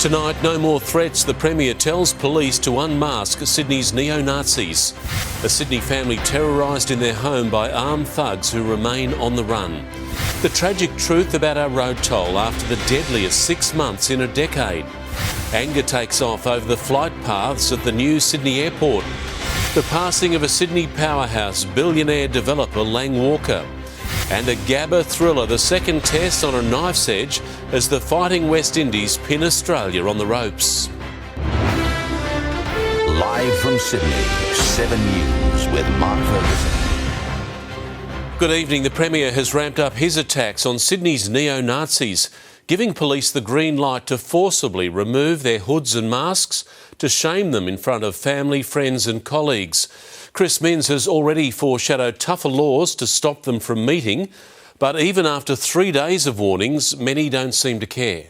Tonight, no more threats. The Premier tells police to unmask Sydney's neo-Nazis. A Sydney family terrorised in their home by armed thugs who remain on the run. The tragic truth about our road toll after the deadliest 6 months in a decade. Anger takes off over the flight paths at the new Sydney airport. The passing of a Sydney powerhouse billionaire developer Lang Walker. And a Gabba thriller, the second test on a knife's edge as the Fighting West Indies pin Australia on the ropes. Live from Sydney, 7 News with Mark Ferguson. Good evening. The Premier has ramped up his attacks on Sydney's neo-Nazis, giving police the green light to forcibly remove their hoods and masks to shame them in front of family, friends and colleagues. Chris Minns has already foreshadowed tougher laws to stop them from meeting, but even after 3 days of warnings, many don't seem to care.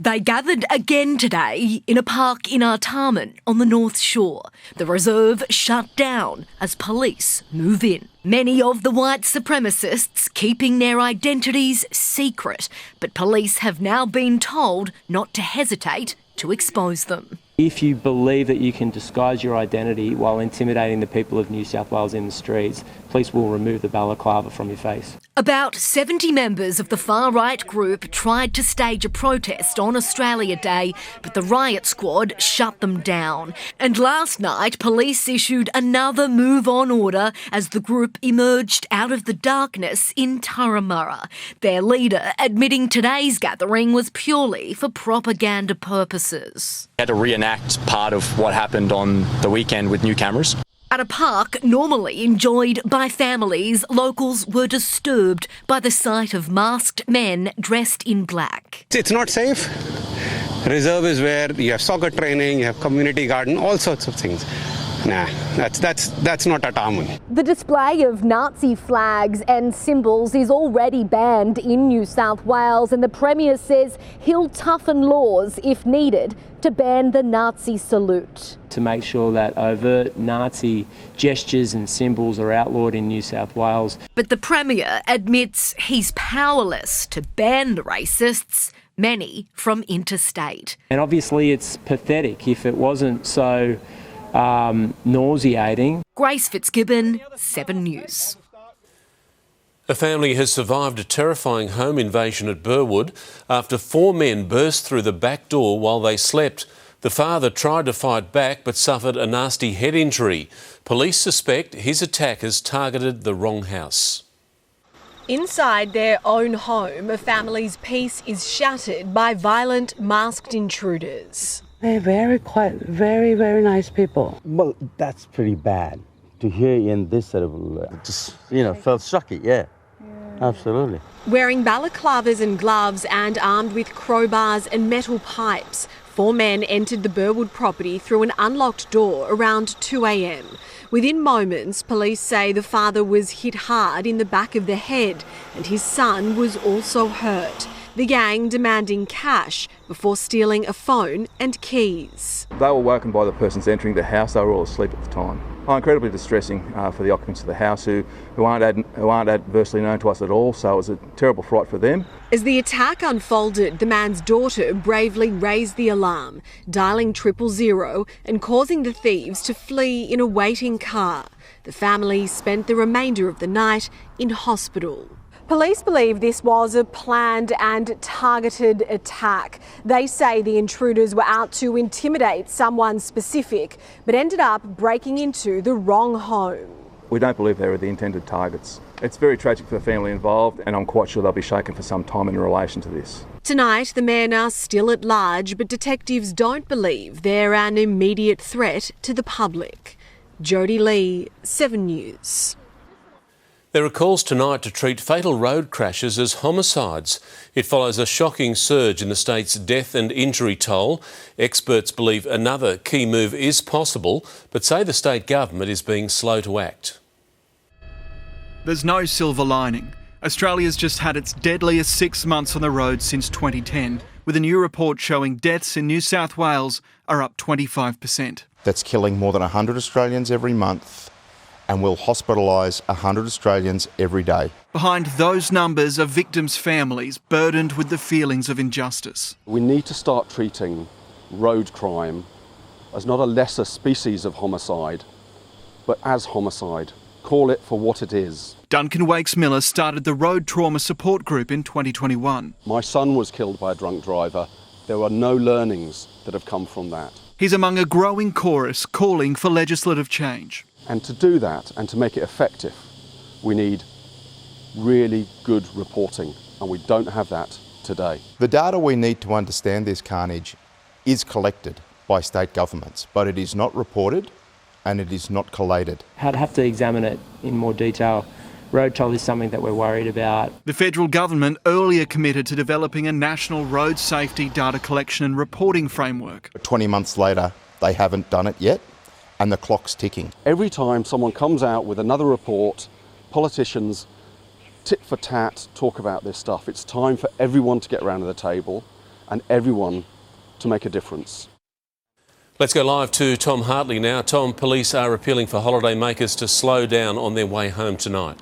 They gathered again today in a park in Artarmon on the North Shore. The reserve shut down as police move in. Many of the white supremacists keeping their identities secret, but police have now been told not to hesitate to expose them. If you believe that you can disguise your identity while intimidating the people of New South Wales in the streets, police will remove the balaclava from your face. About 70 members of the far-right group tried to stage a protest on Australia Day, but the riot squad shut them down. And last night, police issued another move-on order as the group emerged out of the darkness in Turramurra. Their leader admitting today's gathering was purely for propaganda purposes. We had to reenact part of what happened on the weekend with new cameras. At a park normally enjoyed by families, locals were disturbed by the sight of masked men dressed in black. It's not safe. Reserve is where you have soccer training, you have community garden, all sorts of things. Nah, that's not Artarmon. The display of Nazi flags and symbols is already banned in New South Wales, and the Premier says he'll toughen laws if needed to ban the Nazi salute. To make sure that overt Nazi gestures and symbols are outlawed in New South Wales. But the Premier admits he's powerless to ban the racists, many from interstate. And obviously it's pathetic if it wasn't so nauseating. Grace Fitzgibbon, 7 News. A family has survived a terrifying home invasion at Burwood after 4 men burst through the back door while they slept. The father tried to fight back but suffered a nasty head injury. Police suspect his attackers targeted the wrong house. Inside their own home, a family's peace is shattered by violent, masked intruders. They're very quiet, very, very nice people. Well, that's pretty bad to hear in this sort of, felt shocking, yeah. Absolutely. Wearing balaclavas and gloves and armed with crowbars and metal pipes, 4 men entered the Burwood property through an unlocked door around 2 a.m. Within moments, police say the father was hit hard in the back of the head and his son was also hurt. The gang demanding cash before stealing a phone and keys. They were woken by the persons entering the house. They were all asleep at the time. Incredibly distressing for the occupants of the house who aren't adversely known to us at all, so it was a terrible fright for them. As the attack unfolded, the man's daughter bravely raised the alarm, dialling 000 and causing the thieves to flee in a waiting car. The family spent the remainder of the night in hospital. Police believe this was a planned and targeted attack. They say the intruders were out to intimidate someone specific, but ended up breaking into the wrong home. We don't believe they were the intended targets. It's very tragic for the family involved, and I'm quite sure they'll be shaken for some time in relation to this. Tonight, the men are still at large, but detectives don't believe they're an immediate threat to the public. Jodie Lee, 7 News. There are calls tonight to treat fatal road crashes as homicides. It follows a shocking surge in the state's death and injury toll. Experts believe another key move is possible, but say the state government is being slow to act. There's no silver lining. Australia's just had its deadliest 6 months on the road since 2010, with a new report showing deaths in New South Wales are up 25%. That's killing more than 100 Australians every month. and will hospitalise 100 Australians every day. Behind those numbers are victims' families burdened with the feelings of injustice. We need to start treating road crime as not a lesser species of homicide, but as homicide. Call it for what it is. Duncan Wakes-Miller started the Road Trauma Support Group in 2021. My son was killed by a drunk driver. There are no learnings that have come from that. He's among a growing chorus calling for legislative change. And to do that and to make it effective, we need really good reporting, and we don't have that today. The data we need to understand this carnage is collected by state governments, but it is not reported and it is not collated. I'd have to examine it in more detail. Road toll is something that we're worried about. The federal government earlier committed to developing a national road safety data collection and reporting framework. 20 months later, they haven't done it yet, and the clock's ticking. Every time someone comes out with another report, politicians tit for tat talk about this stuff. It's time for everyone to get around to the table and everyone to make a difference. Let's go live to Tom Hartley now. Tom, police are appealing for holidaymakers to slow down on their way home tonight.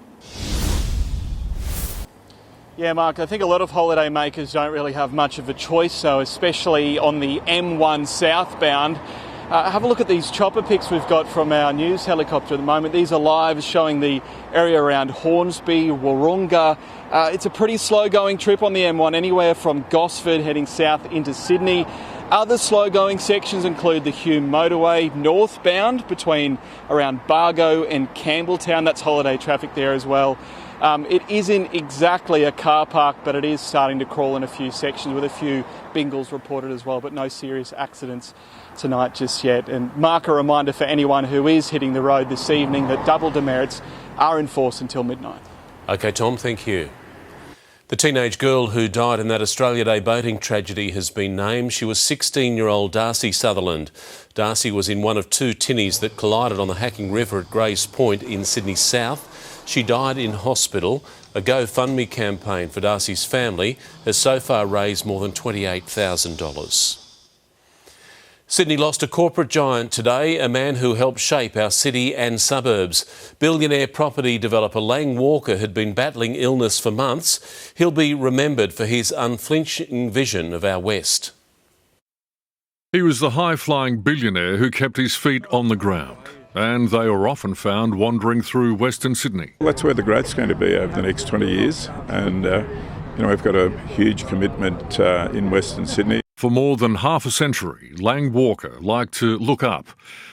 Yeah, Mark, I think a lot of holidaymakers don't really have much of a choice, so especially on the M1 southbound. Have a look at these chopper pics we've got from our news helicopter at the moment. These are live, showing the area around Hornsby, Wahroonga. It's a pretty slow-going trip on the M1, anywhere from Gosford heading south into Sydney. Other slow-going sections include the Hume motorway northbound between around Bargo and Campbelltown. That's holiday traffic there as well. It isn't exactly a car park, but it is starting to crawl in a few sections, with a few bingles reported as well, but no serious accidents tonight just yet. And mark a reminder for anyone who is hitting the road this evening that double demerits are in force until midnight. OK, Tom, thank you. The teenage girl who died in that Australia Day boating tragedy has been named. She was 16-year-old Darcy Sutherland. Darcy was in one of two tinnies that collided on the Hacking River at Grays Point in Sydney South. She died in hospital. A GoFundMe campaign for Darcy's family has so far raised more than $28,000. Sydney lost a corporate giant today, a man who helped shape our city and suburbs. Billionaire property developer Lang Walker had been battling illness for months. He'll be remembered for his unflinching vision of our West. He was the high-flying billionaire who kept his feet on the ground, and they are often found wandering through Western Sydney. That's where the growth's going to be over the next 20 years, and we've got a huge commitment in Western Sydney. For more than half a century, Lang Walker liked to look up,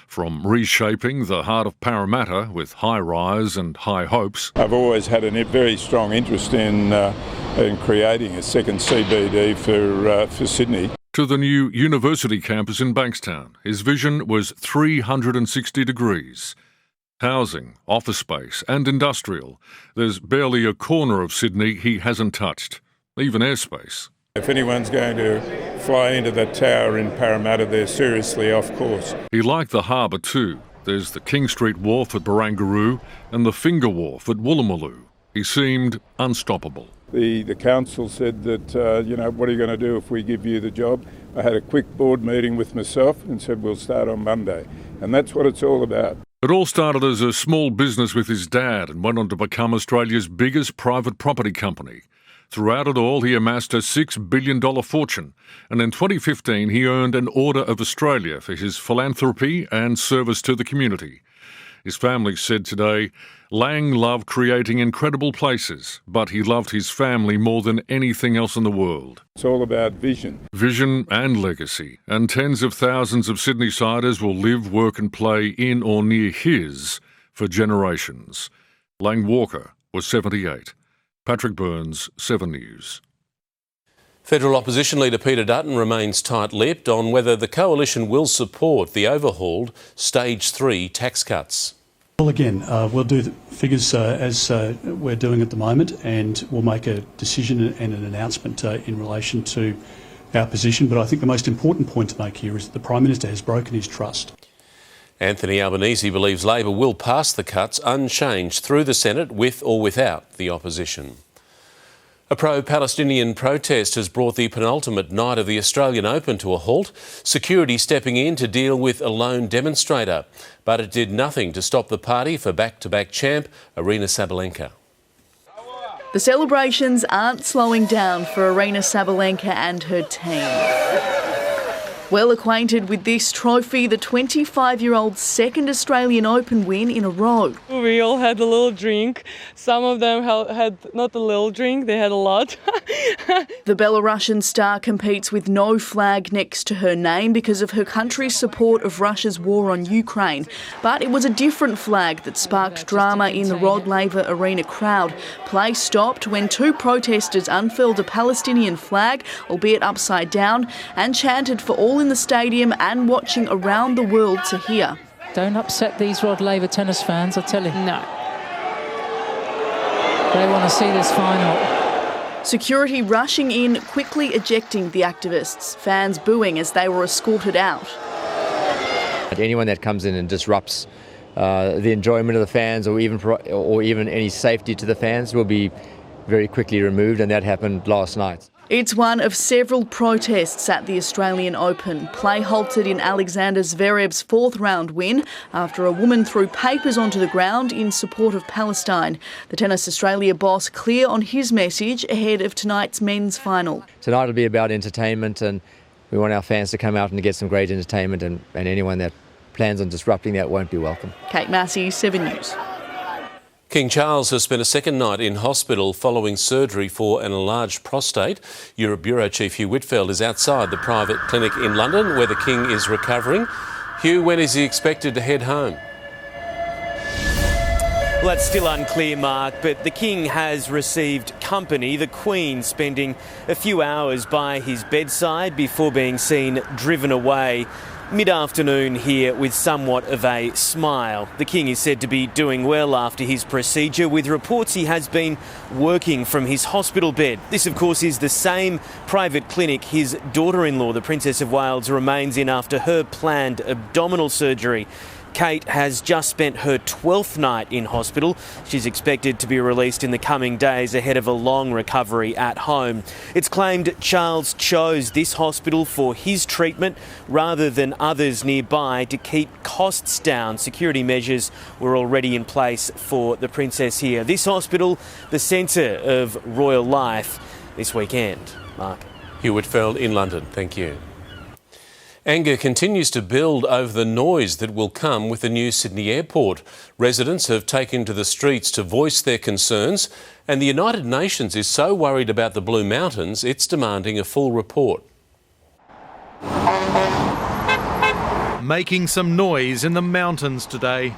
from reshaping the heart of Parramatta with high-rise and high hopes. I've always had a very strong interest in creating a second CBD for Sydney. To the new university campus in Bankstown, his vision was 360 degrees. Housing, office space and industrial. There's barely a corner of Sydney he hasn't touched, even airspace. If anyone's going to fly into that tower in Parramatta, they're seriously off course. He liked the harbour too. There's the King Street Wharf at Barangaroo and the Finger Wharf at Woolloomooloo. He seemed unstoppable. The council said that, what are you going to do if we give you the job? I had a quick board meeting with myself and said we'll start on Monday. And that's what it's all about. It all started as a small business with his dad and went on to become Australia's biggest private property company. Throughout it all, he amassed a $6 billion fortune, and in 2015 he earned an Order of Australia for his philanthropy and service to the community. His family said today, Lang loved creating incredible places, but he loved his family more than anything else in the world. It's all about vision. Vision and legacy, and tens of thousands of Sydney-siders will live, work and play in or near his for generations. Lang Walker was 78. Patrick Burns, 7 News. Federal Opposition Leader Peter Dutton remains tight-lipped on whether the coalition will support the overhauled Stage 3 tax cuts. Well, again, we'll do the figures as we're doing at the moment, and we'll make a decision and an announcement in relation to our position. But I think the most important point to make here is that the Prime Minister has broken his trust. Anthony Albanese believes Labor will pass the cuts unchanged through the Senate with or without the opposition. A pro-Palestinian protest has brought the penultimate night of the Australian Open to a halt, security stepping in to deal with a lone demonstrator. But it did nothing to stop the party for back-to-back champ Aryna Sabalenka. The celebrations aren't slowing down for Aryna Sabalenka and her team. Well acquainted with this trophy, the 25-year-old's second Australian Open win in a row. We all had a little drink. Some of them had not a little drink, they had a lot. The Belarusian star competes with no flag next to her name because of her country's support of Russia's war on Ukraine. But it was a different flag that sparked drama in the Rod Laver Arena crowd. Play stopped when two protesters unfurled a Palestinian flag, albeit upside down, and chanted for all in the stadium and watching around the world to hear. Don't upset these Rod Laver tennis fans, I tell you. No. They want to see this final. Security rushing in, quickly ejecting the activists, fans booing as they were escorted out. Anyone that comes in and disrupts the enjoyment of the fans or even any safety to the fans will be very quickly removed, and that happened last night. It's one of several protests at the Australian Open. Play halted in Alexander Zverev's fourth round win after a woman threw papers onto the ground in support of Palestine. The Tennis Australia boss clear on his message ahead of tonight's men's final. Tonight will be about entertainment, and we want our fans to come out and get some great entertainment, and anyone that plans on disrupting that won't be welcome. Kate Massey, 7 News. King Charles has spent a second night in hospital following surgery for an enlarged prostate. Europe Bureau Chief Hugh Whitfield is outside the private clinic in London where the King is recovering. Hugh, when is he expected to head home? Well, that's still unclear, Mark, but the King has received company, the Queen spending a few hours by his bedside before being seen driven away mid-afternoon here with somewhat of a smile. The King is said to be doing well after his procedure, with reports he has been working from his hospital bed. This, of course, is the same private clinic his daughter-in-law, the Princess of Wales, remains in after her planned abdominal surgery. Kate has just spent her 12th night in hospital. She's expected to be released in the coming days ahead of a long recovery at home. It's claimed Charles chose this hospital for his treatment rather than others nearby to keep costs down. Security measures were already in place for the Princess here. This hospital, the centre of royal life this weekend. Mark. Hugh Whitfield in London. Thank you. Anger continues to build over the noise that will come with the new Sydney airport. Residents have taken to the streets to voice their concerns, and the United Nations is so worried about the Blue Mountains, it's demanding a full report. Making some noise in the mountains today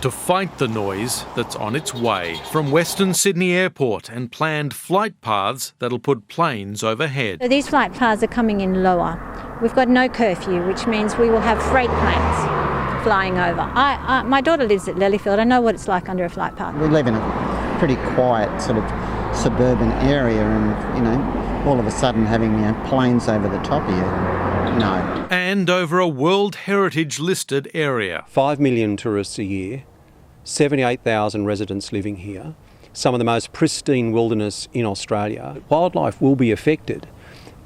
to fight the noise that's on its way from Western Sydney Airport and planned flight paths that'll put planes overhead. So these flight paths are coming in lower. We've got no curfew, which means we will have freight planes flying over. My daughter lives at Lilyfield. I know what it's like under a flight path. We live in a pretty quiet sort of suburban area, and, all of a sudden having planes over the top of you, no. And over a World Heritage listed area. 5 million tourists a year, 78,000 residents living here, some of the most pristine wilderness in Australia. Wildlife will be affected.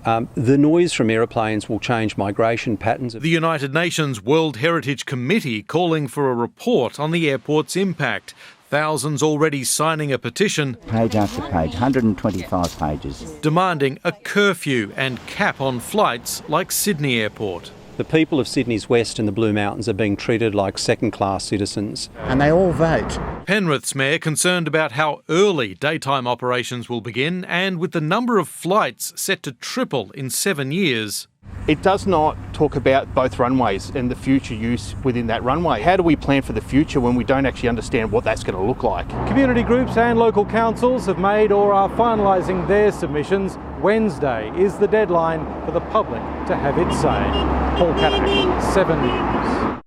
The noise from aeroplanes will change migration patterns. The United Nations World Heritage Committee calling for a report on the airport's impact. Thousands already signing a petition. Page after page, 125 pages. Demanding a curfew and cap on flights like Sydney Airport. The people of Sydney's West and the Blue Mountains are being treated like second-class citizens. And they all vote. Penrith's mayor concerned about how early daytime operations will begin, and with the number of flights set to triple in 7 years. It does not talk about both runways and the future use within that runway. How do we plan for the future when we don't actually understand what that's going to look like? Community groups and local councils have made or are finalising their submissions. Wednesday is the deadline for the public to have its say. Paul Kanak, 7 News.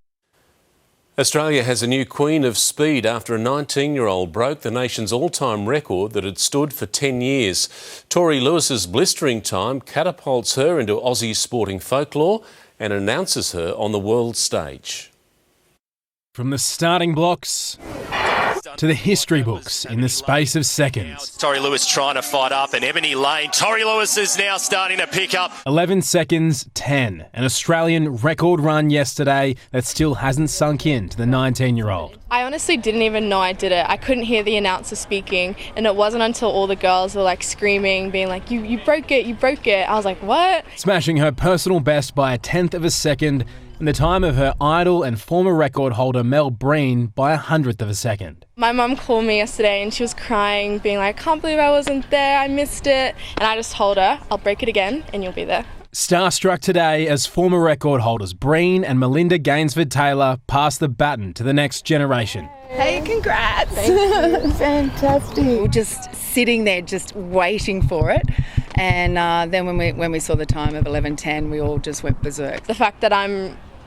Australia has a new Queen of Speed after a 19-year-old broke the nation's all-time record that had stood for 10 years. Tori Lewis's blistering time catapults her into Aussie sporting folklore and announces her on the world stage. From the starting blocks to the history books in the space of seconds. Torrey Lewis trying to fight up and Ebony Lane. Torrey Lewis is now starting to pick up. 11 seconds 10, an Australian record run yesterday that still hasn't sunk in to the 19-year-old. I honestly didn't even know I did it. I couldn't hear the announcer speaking, and it wasn't until all the girls were like screaming, being like, you broke it, you broke it. I was like, what? Smashing her personal best by a 1/10 of a second and the time of her idol and former record holder Mel Breen by 100th of a second. My mum called me yesterday and she was crying, being like, I can't believe I wasn't there, I missed it. And I just told her, I'll break it again and you'll be there. Starstruck today as former record holders Breen and Melinda Gainsford-Taylor pass the baton to the next generation. Hey, congrats. Thank you. Fantastic. We were just sitting there just waiting for it. And then when we saw the time of 11:10, we all just went berserk. The fact that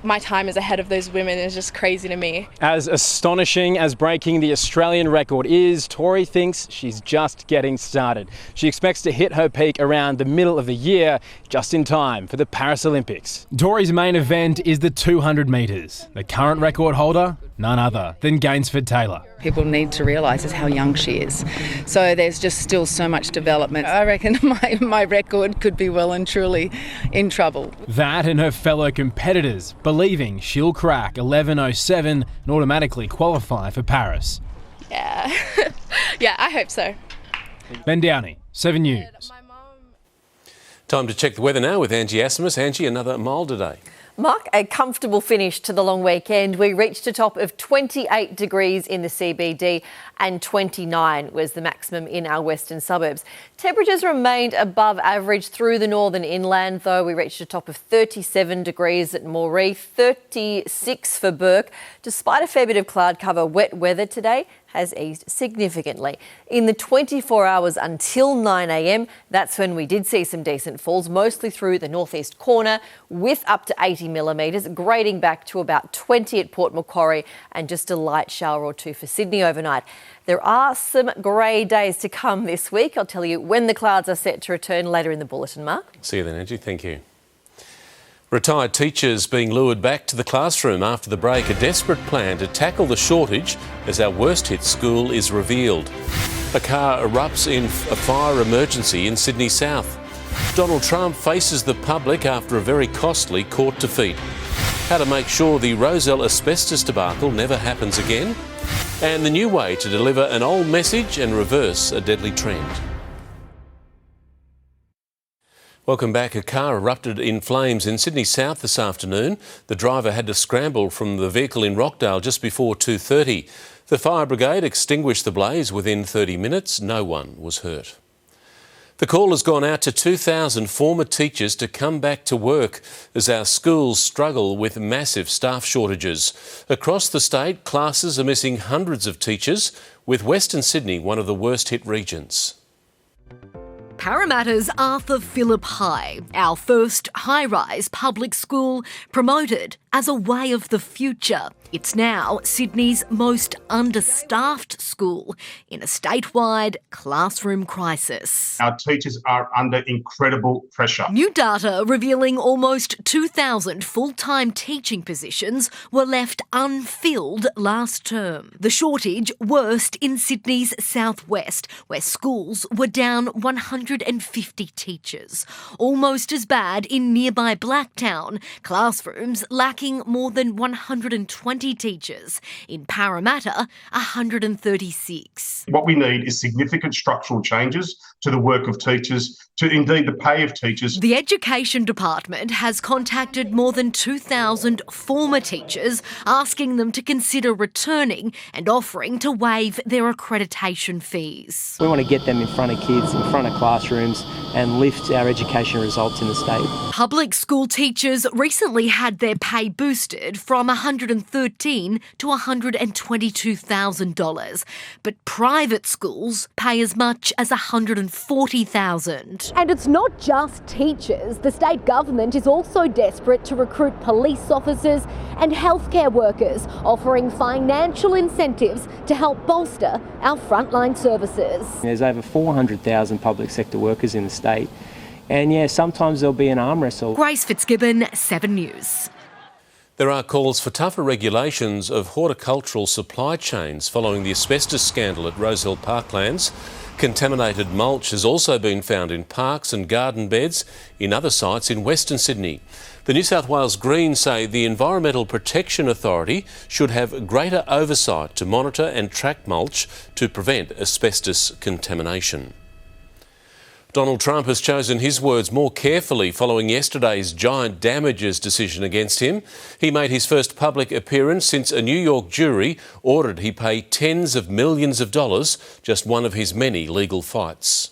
my time is ahead of those women is just crazy to me. As astonishing as breaking the Australian record is, Tori thinks she's just getting started. She expects to hit her peak around the middle of the year, just in time for the Paris Olympics. Tori's main event is the 200 metres. The current record holder, none other than Gainsford-Taylor. People need to realise is how young she is. So there's just still so much development. I reckon my record could be well and truly in trouble. That and her fellow competitors believing she'll crack 11:07 and automatically qualify for Paris. Yeah. Yeah, I hope so. Ben Downey, 7 News. Time to check the weather now with Angie Asimus. Angie, another mild today. Mark, a comfortable finish to the long weekend. We reached a top of 28 degrees in the CBD and 29 was the maximum in our western suburbs. Temperatures remained above average through the northern inland, though. We reached a top of 37 degrees at Moree, 36 for Bourke. Despite a fair bit of cloud cover, wet weather today has eased significantly. In the 24 hours until 9 a.m, that's when we did see some decent falls, mostly through the northeast corner, with up to 80 millimetres, grading back to about 20 at Port Macquarie and just a light shower or two for Sydney overnight. There are some grey days to come this week. I'll tell you when the clouds are set to return later in the bulletin, Mark. See you then, Angie. Thank you. Retired teachers being lured back to the classroom after the break. A desperate plan to tackle the shortage as our worst hit school is revealed. A car erupts in a fire emergency in Sydney South. Donald Trump faces the public after a very costly court defeat. How to make sure the Rozelle asbestos debacle never happens again. And the new way to deliver an old message and reverse a deadly trend. Welcome back. A car erupted in flames in Sydney South this afternoon. The driver had to scramble from the vehicle in Rockdale just before 2:30. The fire brigade extinguished the blaze within 30 minutes. No one was hurt. The call has gone out to 2,000 former teachers to come back to work as our schools struggle with massive staff shortages. Across the state, classes are missing hundreds of teachers, with Western Sydney one of the worst hit regions. Parramatta's Arthur Phillip High, our first high-rise public school, promoted as a way of the future. It's now Sydney's most understaffed school in a statewide classroom crisis. Our teachers are under incredible pressure. New data revealing almost 2,000 full-time teaching positions were left unfilled last term. The shortage worst in Sydney's southwest, where schools were down 150 teachers. Almost as bad in nearby Blacktown, classrooms lacking more than 120 teachers. In Parramatta, 136. What we need is significant structural changes to the work of teachers, to indeed the pay of teachers. The Education Department has contacted more than 2,000 former teachers, asking them to consider returning and offering to waive their accreditation fees. We want to get them in front of kids, in front of classrooms, and lift our education results in the state. Public school teachers recently had their pay boosted from $113,000 to $122,000, but private schools pay as much as $140,000. And it's not just teachers. The state government is also desperate to recruit police officers and healthcare workers, offering financial incentives to help bolster our frontline services. There's over 400,000 public sector workers in the state, and sometimes there'll be an arm wrestle. Grace Fitzgibbon, 7 News. There are calls for tougher regulations of horticultural supply chains following the asbestos scandal at Rosehill Parklands. Contaminated mulch has also been found in parks and garden beds in other sites in Western Sydney. The New South Wales Greens say the Environmental Protection Authority should have greater oversight to monitor and track mulch to prevent asbestos contamination. Donald Trump has chosen his words more carefully following yesterday's giant damages decision against him. He made his first public appearance since a New York jury ordered he pay tens of millions of dollars, just one of his many legal fights.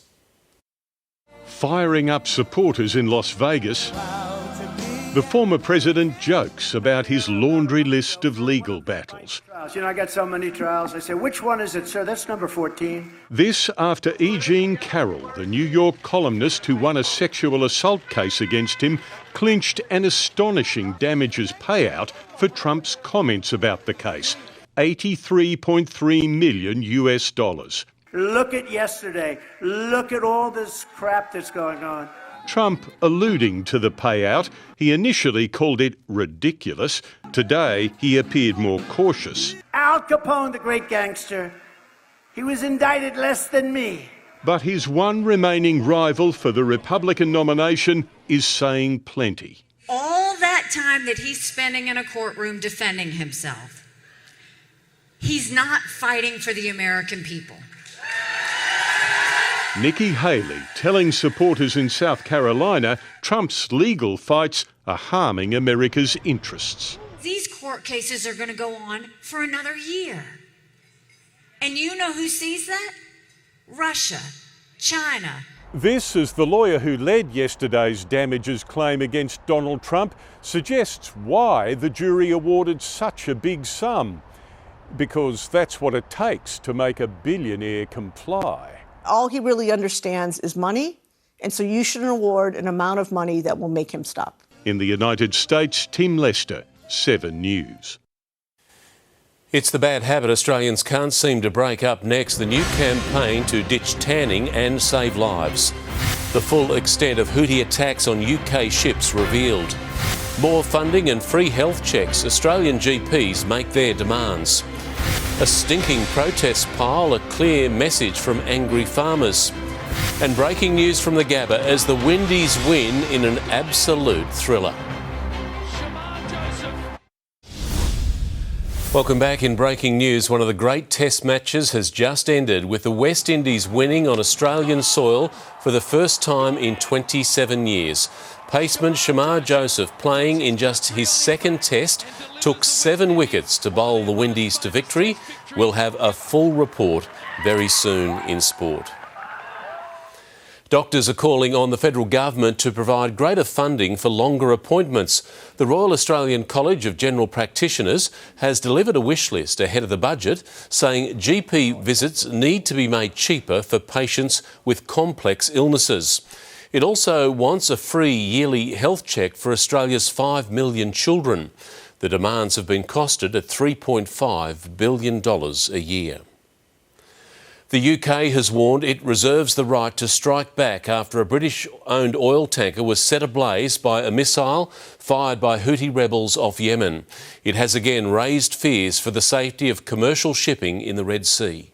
Firing up supporters in Las Vegas, the former president jokes about his laundry list of legal battles. You know, I got so many trials. I say, which one is it, sir? That's number 14. This after E. Jean Carroll, the New York columnist who won a sexual assault case against him, clinched an astonishing damages payout for Trump's comments about the case, $83.3 million US. Look at yesterday. Look at all this crap that's going on. Trump alluding to the payout. He initially called it ridiculous. Today, he appeared more cautious. Al Capone, the great gangster, he was indicted less than me. But his one remaining rival for the Republican nomination is saying plenty. All that time that he's spending in a courtroom defending himself, he's not fighting for the American people. Nikki Haley telling supporters in South Carolina Trump's legal fights are harming America's interests. These court cases are going to go on for another year. And you know who sees that? Russia, China. This, as the lawyer who led yesterday's damages claim against Donald Trump suggests why the jury awarded such a big sum. Because that's what it takes to make a billionaire comply. All he really understands is money, and so you should award an amount of money that will make him stop. In the United States, Tim Lester, 7 News. It's the bad habit Australians can't seem to break up next. The new campaign to ditch tanning and save lives. The full extent of Houthi attacks on UK ships revealed. More funding and free health checks. Australian GPs make their demands. A stinking protest pile, a clear message from angry farmers. And breaking news from the Gabba as the Windies win in an absolute thriller. Welcome back in breaking news. One of the great test matches has just ended with the West Indies winning on Australian soil for the first time in 27 years. Paceman Shamar Joseph, playing in just his second test, took 7 wickets to bowl the Windies to victory. We'll have a full report very soon in sport. Doctors are calling on the federal government to provide greater funding for longer appointments. The Royal Australian College of General Practitioners has delivered a wish list ahead of the budget, saying GP visits need to be made cheaper for patients with complex illnesses. It also wants a free yearly health check for Australia's 5 million children. The demands have been costed at $3.5 billion a year. The UK has warned it reserves the right to strike back after a British-owned oil tanker was set ablaze by a missile fired by Houthi rebels off Yemen. It has again raised fears for the safety of commercial shipping in the Red Sea.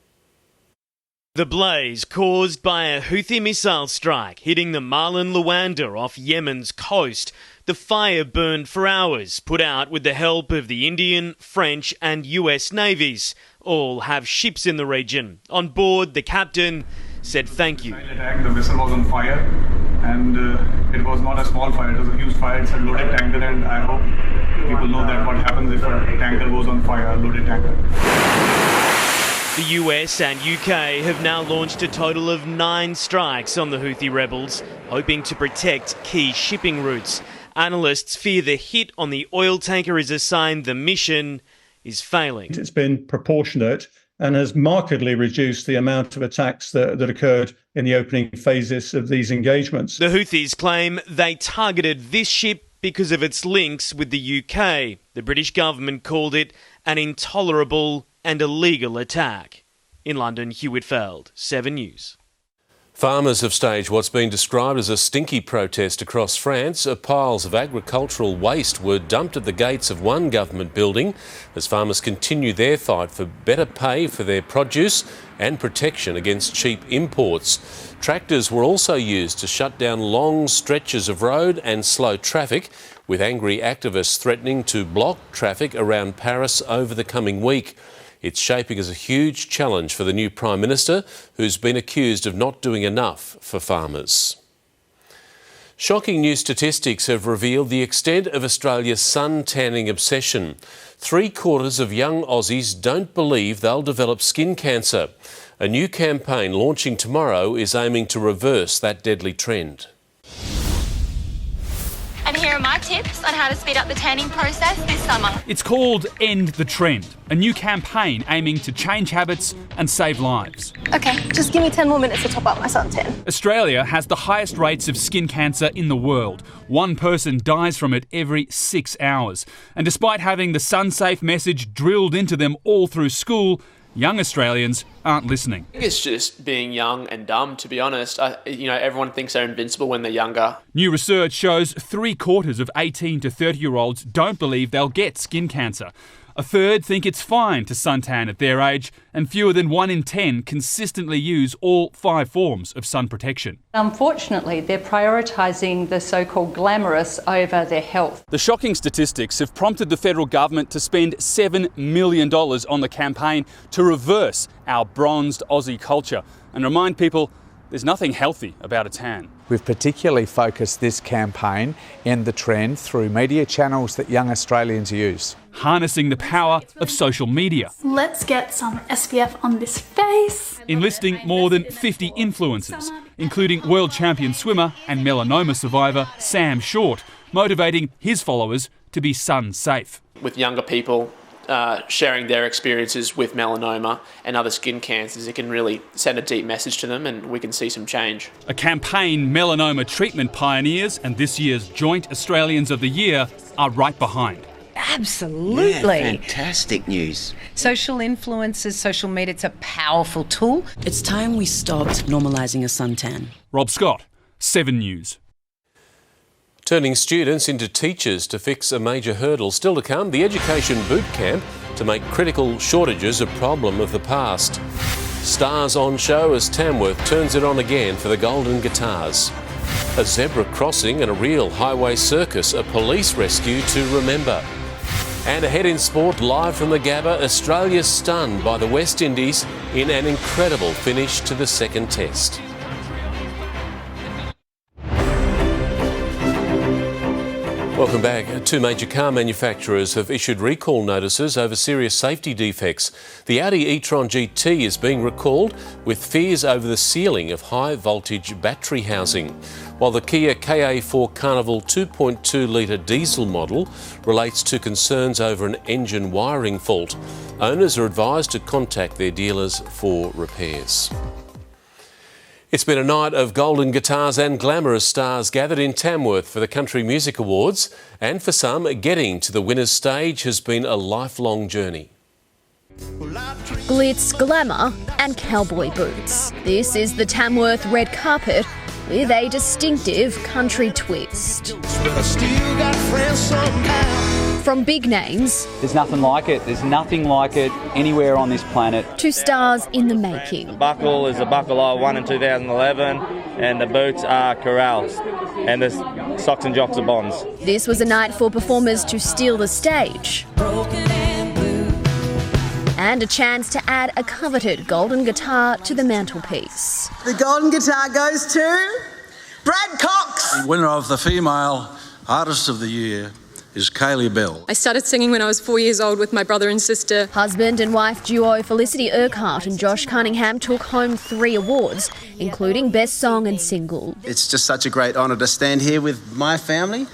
The blaze caused by a Houthi missile strike hitting the Marlin Luanda off Yemen's coast. The fire burned for hours, put out with the help of the Indian, French and US navies. All have ships in the region. On board, the captain said thank you. The vessel was on fire and it was not a small fire, it was a huge fire. It's a loaded tanker and I hope people know that what happens if a tanker goes on fire, a loaded tanker. The US and UK have now launched a total of 9 strikes on the Houthi rebels, hoping to protect key shipping routes. Analysts fear the hit on the oil tanker is a sign the mission is failing. It's been proportionate and has markedly reduced the amount of attacks that occurred in the opening phases of these engagements. The Houthis claim they targeted this ship because of its links with the UK. The British government called it an intolerable and illegal attack. In London, Hugh Whitfield, 7 News. Farmers have staged what's been described as a stinky protest across France. Piles of agricultural waste were dumped at the gates of one government building as farmers continue their fight for better pay for their produce and protection against cheap imports. Tractors were also used to shut down long stretches of road and slow traffic, with angry activists threatening to block traffic around Paris over the coming week. It's shaping as a huge challenge for the new Prime Minister, who's been accused of not doing enough for farmers. Shocking new statistics have revealed the extent of Australia's sun tanning obsession. 3/4 of young Aussies don't believe they'll develop skin cancer. A new campaign launching tomorrow is aiming to reverse that deadly trend. And here are my tips on how to speed up the tanning process this summer. It's called End the Trend, a new campaign aiming to change habits and save lives. Okay, just give me 10 more minutes to top up my suntan. Australia has the highest rates of skin cancer in the world. One person dies from it every 6 hours. And despite having the sun-safe message drilled into them all through school, young Australians aren't listening. I think it's just being young and dumb, to be honest. Everyone thinks they're invincible when they're younger. New research shows 3/4 of 18 to 30-year-olds don't believe they'll get skin cancer. A third think it's fine to suntan at their age, and fewer than 1 in 10 consistently use all 5 forms of sun protection. Unfortunately, they're prioritising the so-called glamorous over their health. The shocking statistics have prompted the federal government to spend $7 million on the campaign to reverse our bronzed Aussie culture and remind people there's nothing healthy about a tan. We've particularly focused this campaign, End the Trend, through media channels that young Australians use. Harnessing the power of social media. Let's get some SPF on this face. Enlisting more than 50 influencers, including world champion swimmer and melanoma survivor Sam Short, motivating his followers to be sun safe. With younger people sharing their experiences with melanoma and other skin cancers, it can really send a deep message to them and we can see some change. A campaign melanoma treatment pioneers and this year's Joint Australians of the Year are right behind. Absolutely. Yeah, fantastic news. Social influencers, social media, it's a powerful tool. It's time we stopped normalising a suntan. Rob Scott, 7 News. Turning students into teachers to fix a major hurdle. Still to come, the education boot camp to make critical shortages a problem of the past. Stars on show as Tamworth turns it on again for the Golden Guitars. A zebra crossing and a real highway circus, a police rescue to remember. And ahead in sport, live from the Gabba, Australia stunned by the West Indies in an incredible finish to the second test. Welcome back. 2 major car manufacturers have issued recall notices over serious safety defects. The Audi e-tron GT is being recalled with fears over the sealing of high-voltage battery housing, while the Kia KA4 Carnival 2.2 litre diesel model relates to concerns over an engine wiring fault. Owners are advised to contact their dealers for repairs. It's been a night of golden guitars and glamorous stars gathered in Tamworth for the Country Music Awards, and for some, getting to the winner's stage has been a lifelong journey. Glitz, glamour and cowboy boots. This is the Tamworth red carpet with a distinctive country twist. From big names... There's nothing like it. There's nothing like it anywhere on this planet. ...to stars in the making. The buckle is a buckle I won in 2011 and the boots are Corrals and the socks and jocks are Bonds. This was a night for performers to steal the stage. And a chance to add a coveted golden guitar to the mantelpiece. The golden guitar goes to Brad Cox. The winner of the Female Artist of the Year is Kaylee Bell. I started singing when I was 4 years old with my brother and sister. Husband and wife duo Felicity Urquhart and Josh Cunningham took home 3 awards, including Best Song and Single. It's just such a great honour to stand here with my family.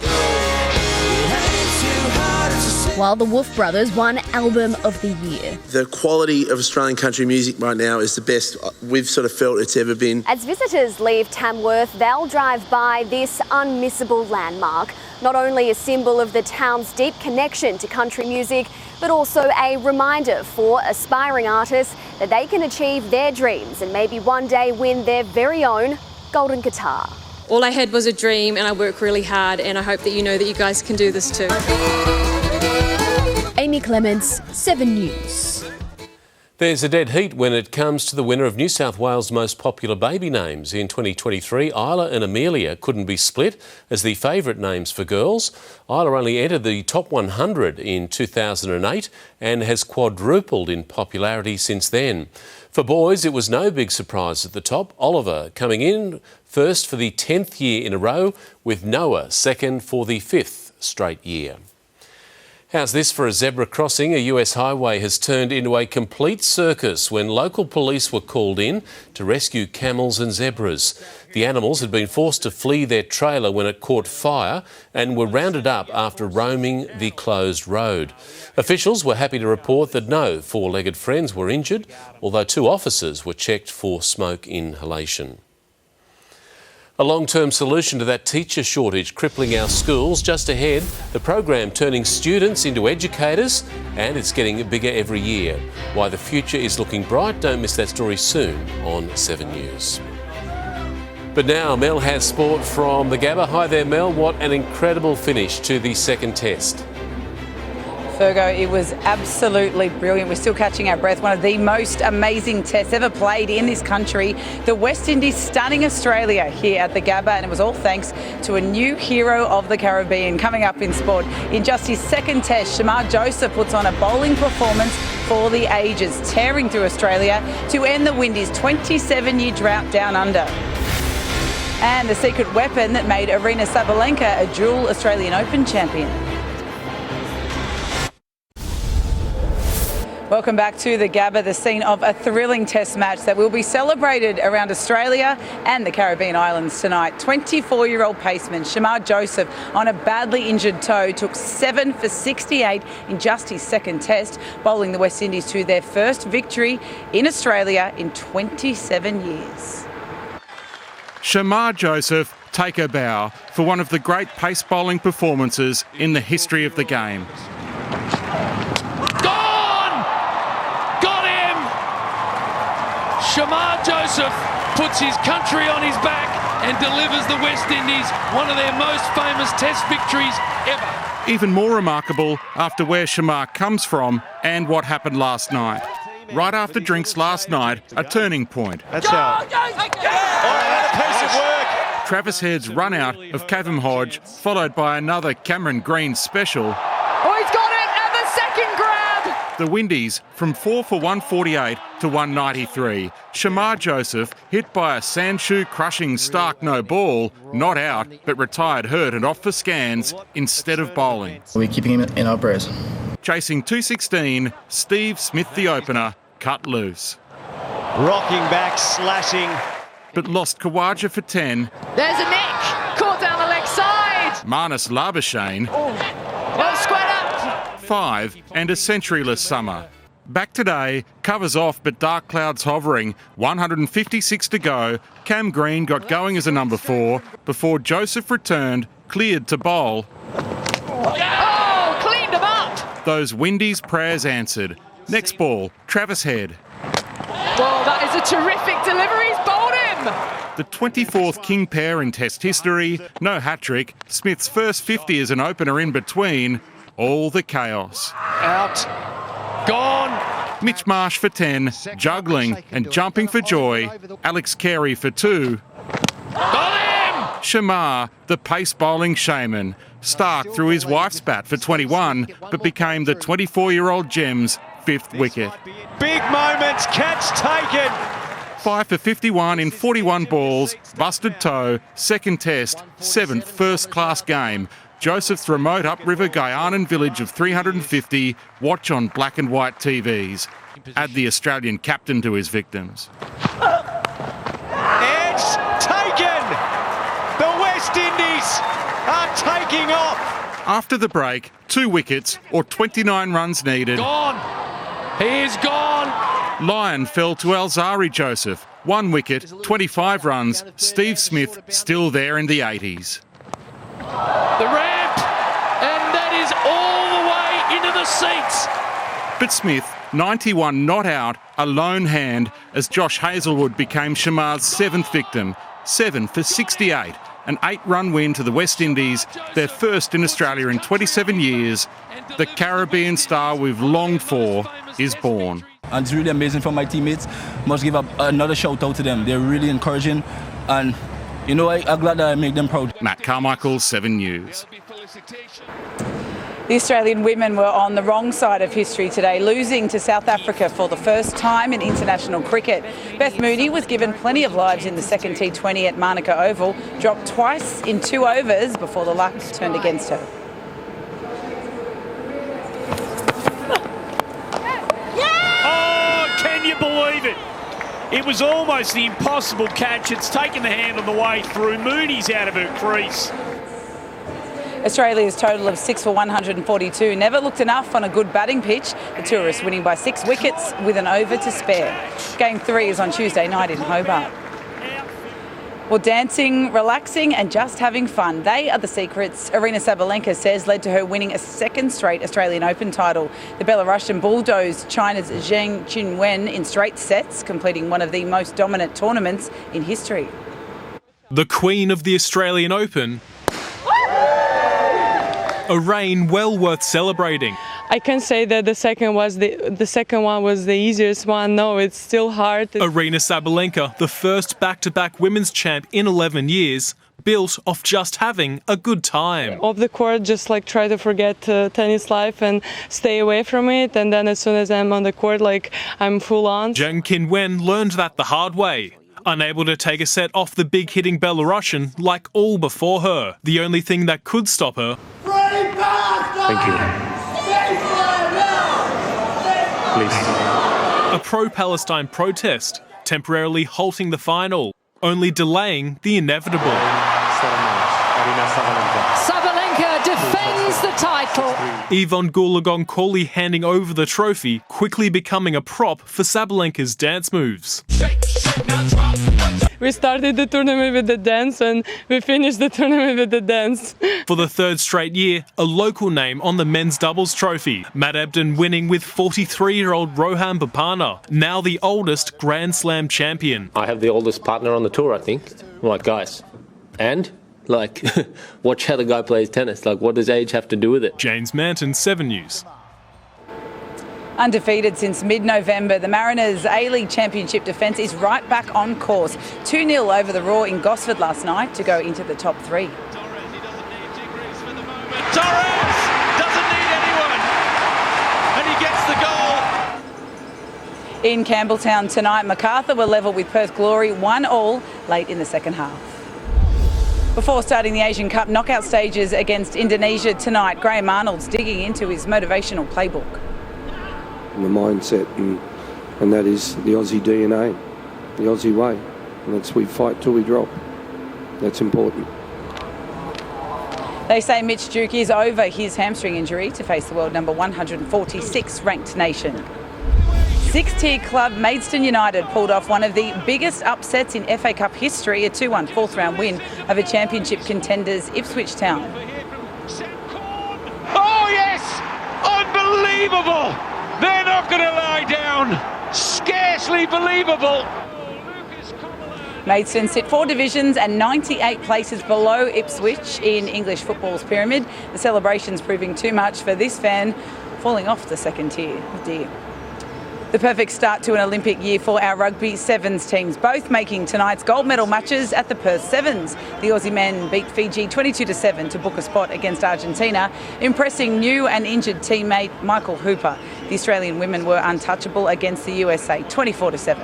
While the Wolf Brothers won Album of the Year. The quality of Australian country music right now is the best we've sort of felt it's ever been. As visitors leave Tamworth, they'll drive by this unmissable landmark, not only a symbol of the town's deep connection to country music, but also a reminder for aspiring artists that they can achieve their dreams and maybe one day win their very own golden guitar. All I had was a dream, and I work really hard, and I hope that you know that you guys can do this too. Amy Clements, 7 News. There's a dead heat when it comes to the winner of New South Wales' most popular baby names. In 2023, Isla and Amelia couldn't be split as the favourite names for girls. Isla only entered the top 100 in 2008 and has quadrupled in popularity since then. For boys, it was no big surprise at the top. Oliver coming in first for the 10th year in a row, with Noah second for the 5th straight year. How's this for a zebra crossing? A US highway has turned into a complete circus when local police were called in to rescue camels and zebras. The animals had been forced to flee their trailer when it caught fire and were rounded up after roaming the closed road. Officials were happy to report that no four-legged friends were injured, although 2 officers were checked for smoke inhalation. A long-term solution to that teacher shortage crippling our schools just ahead, the program turning students into educators, and it's getting bigger every year. Why the future is looking bright, don't miss that story soon on 7 News. But now Mel has sport from the Gabba. Hi there, Mel. What an incredible finish to the second test. Fergo, it was absolutely brilliant. We're still catching our breath. One of the most amazing tests ever played in this country. The West Indies stunning Australia here at the Gabba, and it was all thanks to a new hero of the Caribbean. Coming up in sport, in just his second test, Shamar Joseph puts on a bowling performance for the ages, tearing through Australia to end the Windies' 27-year drought down under. And the secret weapon that made Arina Sabalenka a dual Australian Open champion. Welcome back to the Gabba, the scene of a thrilling test match that will be celebrated around Australia and the Caribbean islands tonight. 24-year-old paceman Shamar Joseph, on a badly injured toe, took 7 for 68 in just his second test, bowling the West Indies to their first victory in Australia in 27 years. Shamar Joseph, take a bow for one of the great pace bowling performances in the history of the game. Shamar Joseph puts his country on his back and delivers the West Indies one of their most famous test victories ever. Even more remarkable after where Shamar comes from and what happened last night. Right after drinks last night, a turning point. That's out. Oh, piece of work. Travis Head's run out of Kavem Hodge, followed by another Cameron Green special. Oh, he's got it at the second grab. The Windies from 4 for 148 to 193. Shamar Joseph hit by a sandshoe crushing Stark no ball, not out, but retired hurt and off for scans instead of bowling. We're keeping him in our prayers. Chasing 216, Steve Smith, the opener, cut loose. Rocking back, slashing. But lost Kawaja for 10. There's a nick, caught down the leg side. Marnus Labuschagne. Well squared up. 5 and a centuryless summer. Back today, covers off but dark clouds hovering, 156 to go. Cam Green got going as a number 4 before Joseph returned, cleared to bowl. Oh, cleaned him up. Those Windies prayers answered. Next ball, Travis Head. Well, that is a terrific delivery. He's bowled him. The 24th king pair in Test history, no hat-trick, Smith's first 50 as an opener in between, all the chaos. Out. Gone. Mitch Marsh for 10, juggling and jumping for joy. Alex Carey for 2. Got him! Shamar, the pace bowling shaman. Stark threw his wife's bat for 21, but became the 24-year-old Gem's 5th wicket. Big moments, catch taken. 5 for 51 in 41 balls, busted toe, second test, 7th first-class game. Joseph's remote upriver Guyanan village of 350, watch on black and white TVs. Add the Australian captain to his victims. Edge taken! The West Indies are taking off! After the break, 2 wickets or 29 runs needed. Gone! He is gone! Lyon fell to Alzari Joseph. 1 wicket, 25 runs. Steve Smith still there in the 80s. The ramp! the seats. But Smith, 91 not out, a lone hand as Josh Hazelwood became Shamar's 7th victim, 7 for 68. An 8-run win to the West Indies, their first in Australia in 27 years. The Caribbean star we've longed for is born. And it's really amazing for my teammates. Must give another shout out to them. They're really encouraging, and you know, I'm glad that I make them proud. Matt Carmichael, 7 News. The Australian women were on the wrong side of history today, losing to South Africa for the first time in international cricket. Beth Mooney was given plenty of lives in the second T20 at Manuka Oval, dropped twice in 2 overs before the luck turned against her. Oh, can you believe it? It was almost the impossible catch. It's taken the hand on the way through. Mooney's out of her crease. Australia's total of 6 for 142 never looked enough on a good batting pitch. The tourists winning by 6 wickets with an over to spare. Game 3 is on Tuesday night in Hobart. Well, dancing, relaxing and just having fun. They are the secrets, Aryna Sabalenka says, led to her winning a 2nd straight Australian Open title. The Belarusian bulldozed China's Zheng Qinwen in straight sets, completing one of the most dominant tournaments in history. The Queen of the Australian Open. A reign well worth celebrating. I can say that the second one was the easiest one. No, it's still hard. Aryna Sabalenka, the first back-to-back women's champ in 11 years, built off just having a good time. Off the court, just like try to forget tennis life and stay away from it. And then as soon as I'm on the court, like I'm full on. Zheng Qinwen learned that the hard way. Unable to take a set off the big-hitting Belarusian like all before her. The only thing that could stop her... Thank you. Please. A pro-Palestine protest, temporarily halting the final, only delaying the inevitable. Sabalenka defends the title. Yvonne Goolagong-Cawley handing over the trophy, quickly becoming a prop for Sabalenka's dance moves. We started the tournament with the dance and we finished the tournament with the dance. For the 3rd straight year, a local name on the men's doubles trophy. Matt Ebden winning with 43-year-old Rohan Bopanna, now the oldest Grand Slam champion. I have the oldest partner on the tour, I think. Like, guys, and? Like, watch how the guy plays tennis. Like, what does age have to do with it? James Manton, 7 News. Undefeated since mid-November, the Mariners' A-League Championship defence is right back on course. 2-0 over the Raw in Gosford last night to go into the top 3. Torres doesn't need anyone, and he gets the goal. In Campbelltown tonight, MacArthur were level with Perth Glory 1-1 late in the second half. Before starting the Asian Cup knockout stages against Indonesia tonight, Graham Arnold's digging into his motivational playbook. The mindset, and that is the Aussie DNA, the Aussie way. And that's we fight till we drop. That's important. They say Mitch Duke is over his hamstring injury to face the world number 146 ranked nation. 6th-tier club Maidstone United pulled off one of the biggest upsets in FA Cup history, a 2-1 4th-round win over championship contenders Ipswich Town. Oh yes! Unbelievable! They're not going to lie down. Scarcely believable. Maidstone sit 4 divisions and 98 places below Ipswich in English football's pyramid. The celebrations proving too much for this fan, falling off the 2nd tier. Oh dear. The perfect start to an Olympic year for our rugby sevens teams, both making tonight's gold medal matches at the Perth Sevens. The Aussie men beat Fiji 22-7 to book a spot against Argentina, impressing new and injured teammate Michael Hooper. The Australian women were untouchable against the USA 24-7.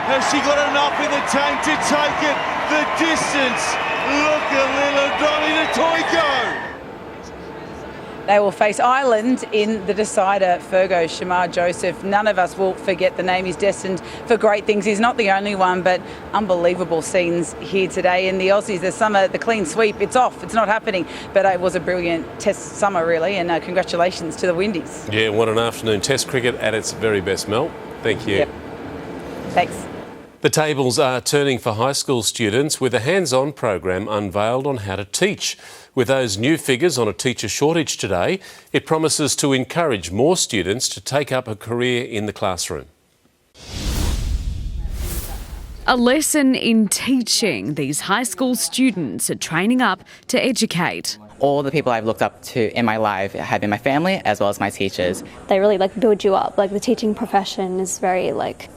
Has she got enough in the tank to take it the distance? Look at little Donny the toy go! They will face Ireland in the decider. Fergo Shamar Joseph, none of us will forget the name. He's destined for great things. He's not the only one, but unbelievable scenes here today. And the Aussies, the clean sweep, it's off. It's not happening. But it was a brilliant test summer, really, and congratulations to the Windies. Yeah, what an afternoon. Test cricket at its very best, Mel. Thank you. Yep. Thanks. The tables are turning for high school students with a hands-on program unveiled on how to teach. With those new figures on a teacher shortage today, it promises to encourage more students to take up a career in the classroom. A lesson in teaching. These high school students are training up to educate. All the people I've looked up to in my life have been my family as well as my teachers. They really build you up. The teaching profession is very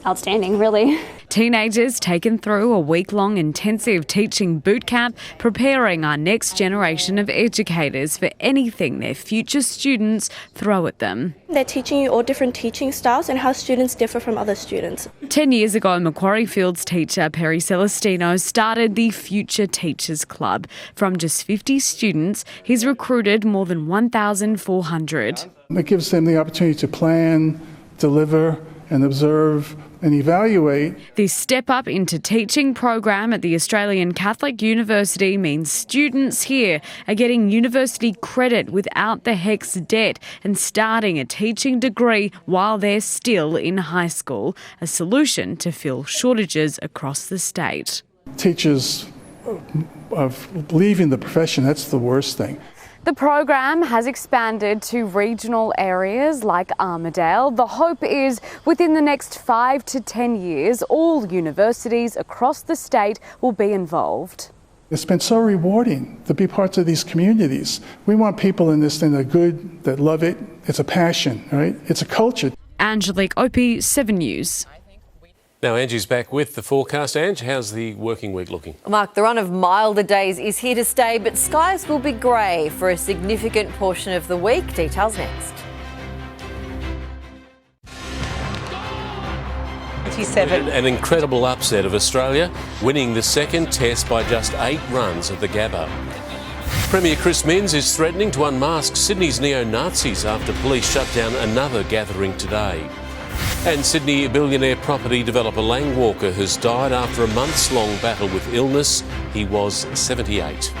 outstanding, really. Teenagers taken through a week-long intensive teaching boot camp, preparing our next generation of educators for anything their future students throw at them. They're teaching you all different teaching styles and how students differ from other students. 10 years ago, Macquarie Fields teacher Perry Celestino started the Future Teachers Club. From just 50 students, he's recruited more than 1,400. It gives them the opportunity to plan, deliver and observe and evaluate. This step up into teaching program at the Australian Catholic University means students here are getting university credit without the HECS debt and starting a teaching degree while they're still in high school, a solution to fill shortages across the state. Teachers are leaving the profession, that's the worst thing. The program has expanded to regional areas like Armidale. The hope is within the next 5 to 10 years, all universities across the state will be involved. It's been so rewarding to be parts of these communities. We want people in this thing that are good, that love it. It's a passion, right? It's a culture. Angelique Opie, 7 News. Now Angie's back with the forecast. Ange, how's the working week looking? Mark, the run of milder days is here to stay, but skies will be grey for a significant portion of the week. Details next. 27. An incredible upset of Australia, winning the second test by just 8 runs at the Gabba. Premier Chris Minns is threatening to unmask Sydney's neo-Nazis after police shut down another gathering today. And Sydney billionaire property developer Lang Walker has died after a months-long battle with illness. He was 78.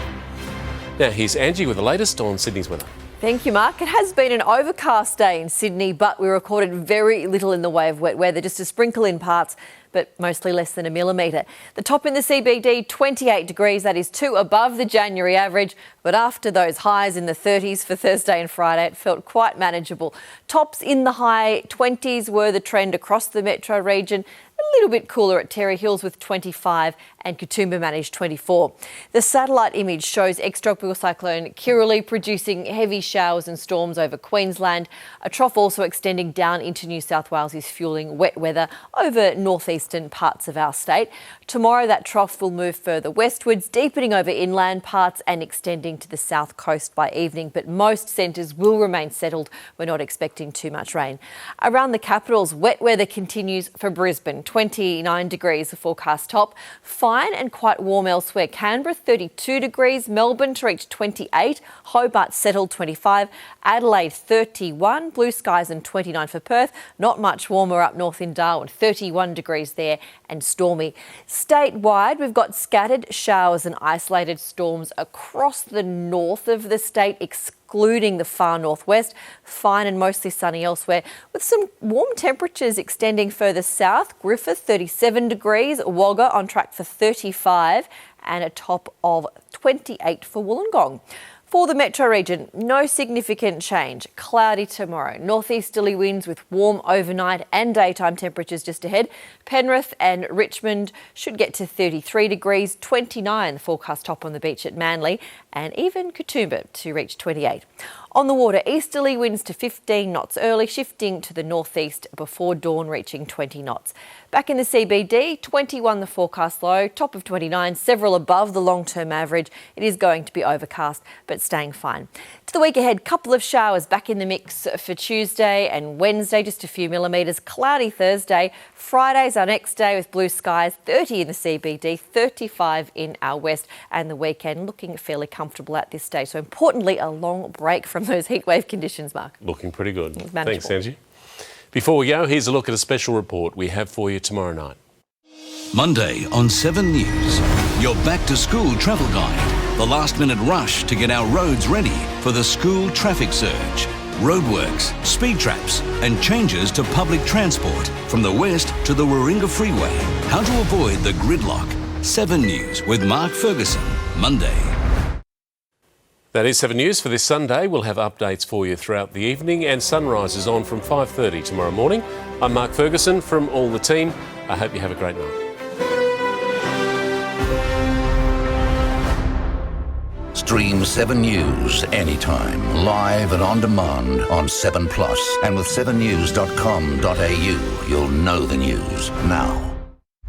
Now here's Angie with the latest on Sydney's weather. Thank you, Mark. It has been an overcast day in Sydney, but we recorded very little in the way of wet weather, just a sprinkle in parts, but mostly less than a millimetre. The top in the CBD, 28 degrees. That is 2 above the January average. But after those highs in the 30s for Thursday and Friday, it felt quite manageable. Tops in the high 20s were the trend across the metro region. A little bit cooler at Terry Hills with 25 and Katoomba managed 24. The satellite image shows ex-tropical cyclone Kirrily producing heavy showers and storms over Queensland. A trough also extending down into New South Wales is fueling wet weather over northeastern parts of our state. Tomorrow that trough will move further westwards, deepening over inland parts and extending to the south coast by evening, but most centres will remain settled. We're not expecting too much rain. Around the capitals, wet weather continues for Brisbane. 29 degrees the forecast top. Fine and quite warm elsewhere. Canberra 32 degrees, Melbourne to reach 28, Hobart settled 25, Adelaide 31, blue skies and 29 for Perth. Not much warmer up north in Darwin, 31 degrees there and stormy. Statewide, we've got scattered showers and isolated storms across the north of the state, excluding the far northwest. Fine and mostly sunny elsewhere, with some warm temperatures extending further south. Griffith 37 degrees, Wagga on track for 35 and a top of 28 for Wollongong. For the metro region, no significant change. Cloudy tomorrow. Northeasterly winds with warm overnight and daytime temperatures just ahead. Penrith and Richmond should get to 33 degrees, 29 the forecast top on the beach at Manly, and even Katoomba to reach 28. On the water, easterly winds to 15 knots early, shifting to the northeast before dawn, reaching 20 knots. Back in the CBD, 21 the forecast low, top of 29, several above the long-term average. It is going to be overcast, but staying fine. To the week ahead, couple of showers back in the mix for Tuesday and Wednesday, just a few millimetres. Cloudy Thursday. Friday's our next day with blue skies, 30 in the CBD, 35 in our west, and the weekend looking fairly comfortable at this stage. So importantly, a long break from those heatwave conditions, Mark. Looking pretty good. Manageable. Thanks, Angie. Before we go, here's a look at a special report we have for you tomorrow night. Monday on 7 News, your back-to-school travel guide. The last-minute rush to get our roads ready for the school traffic surge. roadworks, speed traps and changes to public transport from the west to the Warringah Freeway. How to avoid the gridlock. 7 News with Mark Ferguson, Monday. That is 7 News for this Sunday. We'll have updates for you throughout the evening, and Sunrise is on from 5:30 tomorrow morning. I'm Mark Ferguson from all the team. I hope you have a great night. Stream 7 News anytime, live and on demand on 7 Plus. And with 7news.com.au, you'll know the news now.